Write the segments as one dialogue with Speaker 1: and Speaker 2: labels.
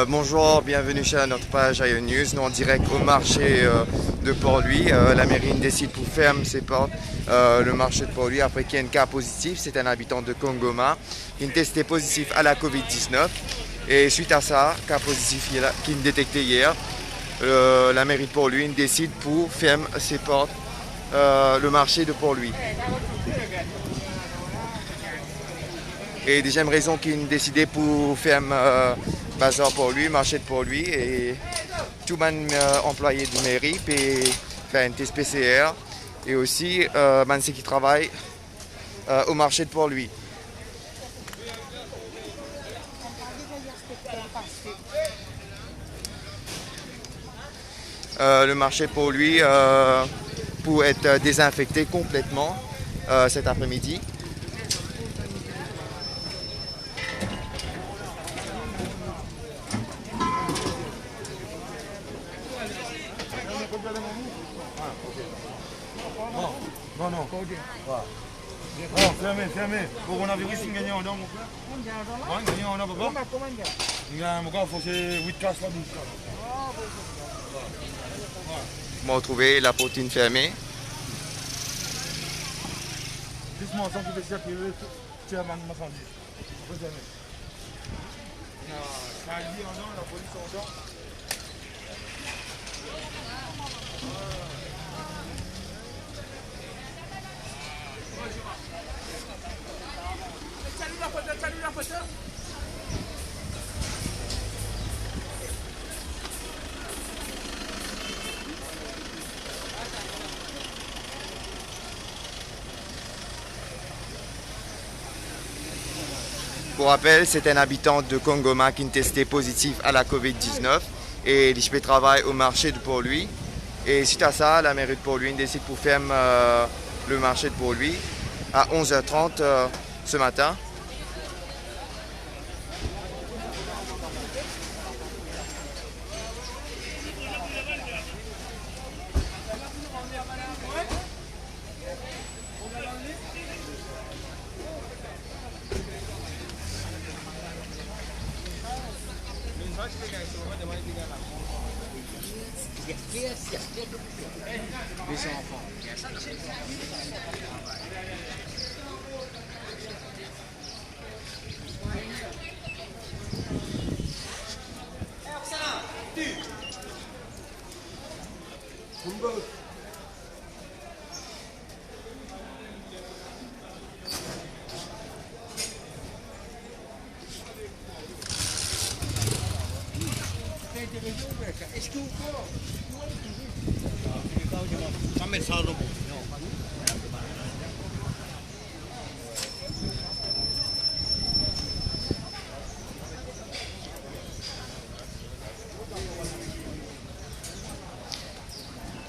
Speaker 1: Bonjour, bienvenue sur notre page Ayo News. Nous en direct au marché de Port-Louis. La mairie décide pour fermer ses portes le marché de Port-Louis après qu'il y ait un cas positif. C'est un habitant de Kongoma qui est testé positif à la Covid-19. Et suite à ça, cas positif qui est détecté hier, la mairie de Port-Louis décide pour fermer ses portes le marché de Port-Louis. Et deuxième raison qu'il a décidé pour fermer bazar pour lui, marché de pour lui, et tout le monde employé de mairie puis faire un test PCR et aussi ceux qui travaillent au marché de pour lui. Le marché pour lui pour être désinfecté complètement cet après-midi.
Speaker 2: Non. Fermez. Pour coronavirus, il gagne en dents, mon frère. Il gagne en dents, papa. Il a un il faut que 8 casses là, 12 casses.
Speaker 1: On va retrouver la portine fermée.
Speaker 2: Doucement, sans qu'il ait tiré, tu as ma fendue. Fermez. Ça a lié en dents, la police en dents.
Speaker 1: Pour rappel, c'est un habitant de Kongoma qui est testé positif à la Covid-19 et il fait travail au marché de Port-Louis. Et suite à ça, la mairie de Port-Louis décide pour fermer le marché de Port-Louis à 11h30 ce matin.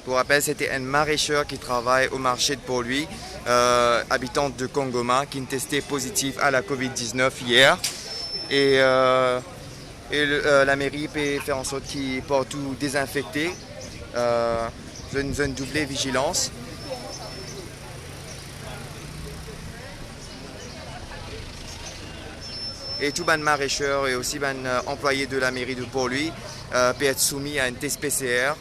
Speaker 1: Pour rappel, c'était un maraîcheur qui travaille au marché de Port-Louis, habitante de Kongoma, qui est testé positif à la Covid-19 hier. Et la mairie peut faire en sorte qu'il porte tout désinfecté, une zone doublée vigilance. Et tout ban maraîcheur et aussi ban employé de la mairie de Port-Louis peut être soumis à un test PCR.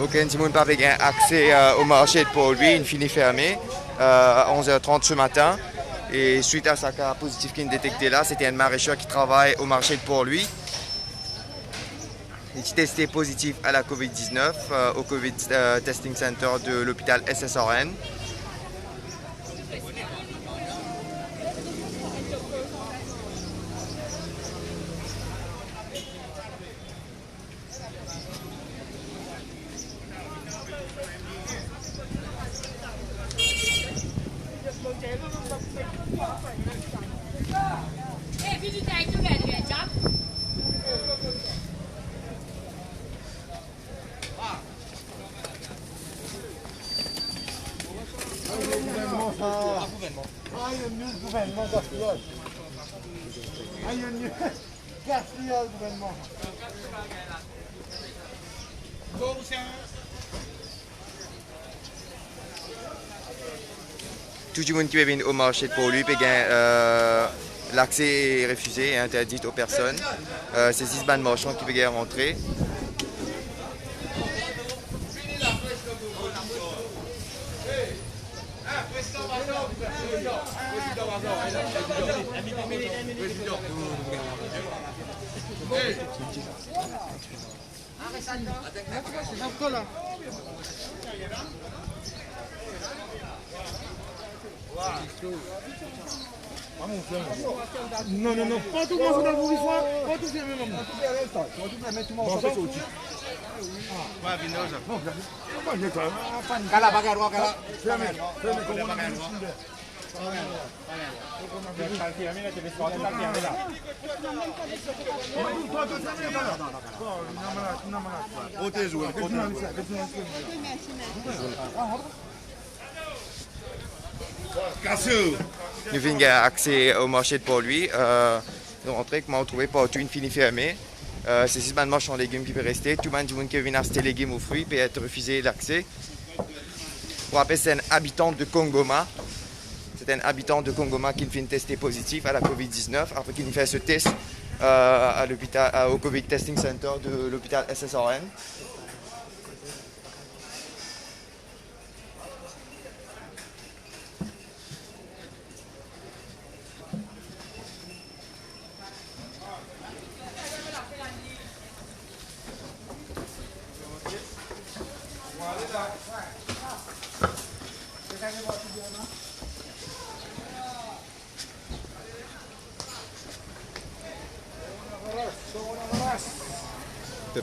Speaker 1: Aucun Timon pas avec un accès au marché de Port-Louis, il finit fermé à 11h30 ce matin. Et suite à sa cas positif qu'il a détecté là, c'était un maraîcher qui travaille au marché de Port-Louis. Il est testé positif à la COVID-19 au COVID Testing Center de l'hôpital SSRN. Tout le monde qui vient au marché de Port-Louis, l'accès est refusé et interdit aux personnes. C'est 6 bandes marchands qui peuvent rentrer.
Speaker 2: Non, non, non, pas tout le monde dans le bourgeois, pas tout fermé, maman. Pas tout fermé, tout le monde s'en fait sortir. Ouais, bien là, ça. Kala, bagarre, kala. Fermé, fermé, comme on a dit.
Speaker 1: Nous venons accès au marché de Port-Louis. Nous rentrons, comment on trouvait partout une fini fermée. C'est 6 bandes marchands en légumes qui peuvent rester. Tout le monde qui vient acheter légumes ou fruits peut être refusé l'accès. Pour rappeler, c'est un habitant de Kongoma. C'est un habitant de Kongoma qui vient tester positif à la COVID-19 après qu'il fait ce test à l'hôpital, au COVID Testing Center de l'hôpital SSRN.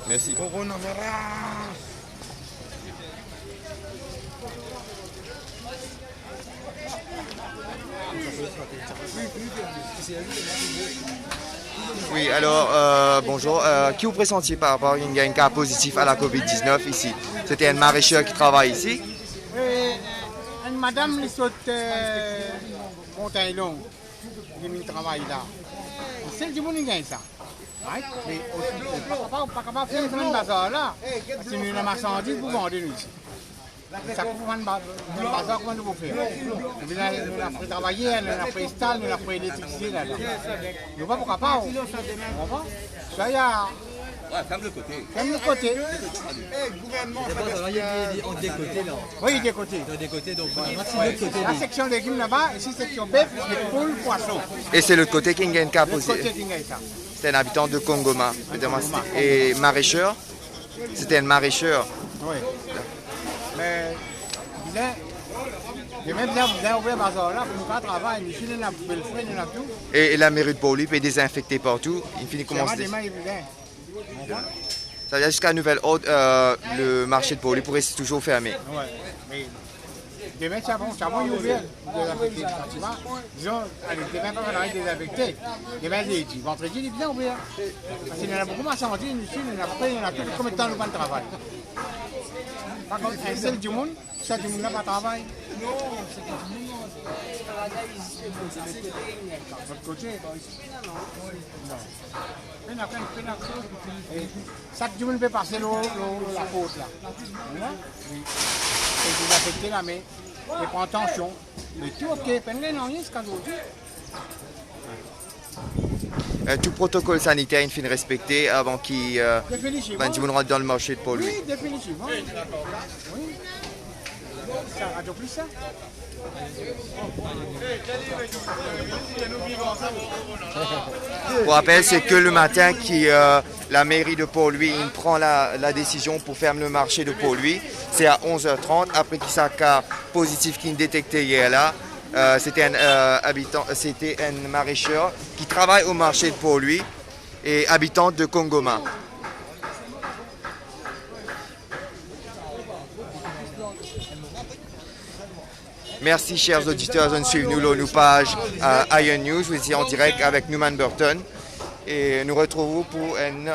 Speaker 1: Merci. Oui, alors, bonjour. Qui vous pressentiez par rapport à un cas positif à la COVID-19 ici? C'était un maraîcher qui travaille ici?
Speaker 3: Une madame qui saute montagne longue, qui travaille là. C'est du bon gain ça. Mais aussi, pas capable de faire une bagarre là. Parce que nous, la marchandise, vous vendez nous ici. Ça couvre un bazar comment nous faire. Nous avons travaillé, nous avons fait installer, nous avons fait électricité là. Nous pas pourquoi pas. Ça y a.
Speaker 4: Ouais, ferme le côté.
Speaker 3: Ferme le côté.
Speaker 4: Il y a des côtés là.
Speaker 3: Oui, des côtés.
Speaker 4: Des côtés, donc
Speaker 3: la section légumes là-bas, ici section bœuf, les poules, poissons.
Speaker 1: Et c'est l'autre côté qui a une carte
Speaker 3: L'autre
Speaker 1: aussi.
Speaker 3: côté qui gagne ça.
Speaker 1: C'est un habitant de Kongoma. Et maraîcheur. C'était un maraîcheur.
Speaker 3: Oui. Mais, je vais bien ouvrir le bazar là, pour nous travailler. Ici, il y a un bel frais, il y a tout.
Speaker 1: Et la mairie de Port-Louis peut désinfecter partout. Il finit comment
Speaker 3: C'est
Speaker 1: se
Speaker 3: vraiment évident.
Speaker 1: Ça veut dire jusqu'à nouvel ordre, le marché de Port-Louis pourrait rester toujours fermé.
Speaker 3: Oui. Mais, demain, c'est bon, il est ouvert. Disons, allez, demain, pas qu'on désinfecté. Demain, jeudi. Vendredi, il est bien ouvert. Parce qu'il y en a beaucoup de marchandises ici, il y en a pas, il y en a tout. Combien de temps nous pas de travail? Par contre, un seul du monde, ça du monde n'a pas de travail. Non, c'est pas du monde. De votre côté? Non. Chaque du monde peut passer la côte là. C'est désaffecté là, mais il prend attention. Mais tout ok, peine non, rien, c'est qu'aujourd'hui.
Speaker 1: Tout protocole sanitaire, il finit respecté avant qu'il rentre dans le marché de Port-Louis.
Speaker 3: Oui, définitivement. Oui. Ça radio plus ça.
Speaker 1: Pour rappel, c'est que le matin la mairie de Port-Louis prend la décision pour fermer le marché de Port-Louis. C'est à 11h30, après qu'il s'est un cas positif qui est détecté hier là. C'était un maraîcheur qui travaille au marché de Port-Louis et habitant de Kongoma. Merci chers auditeurs de suivre nous nos pages Iron News. Vous étiez en direct avec Newman Burton et nous retrouvons pour une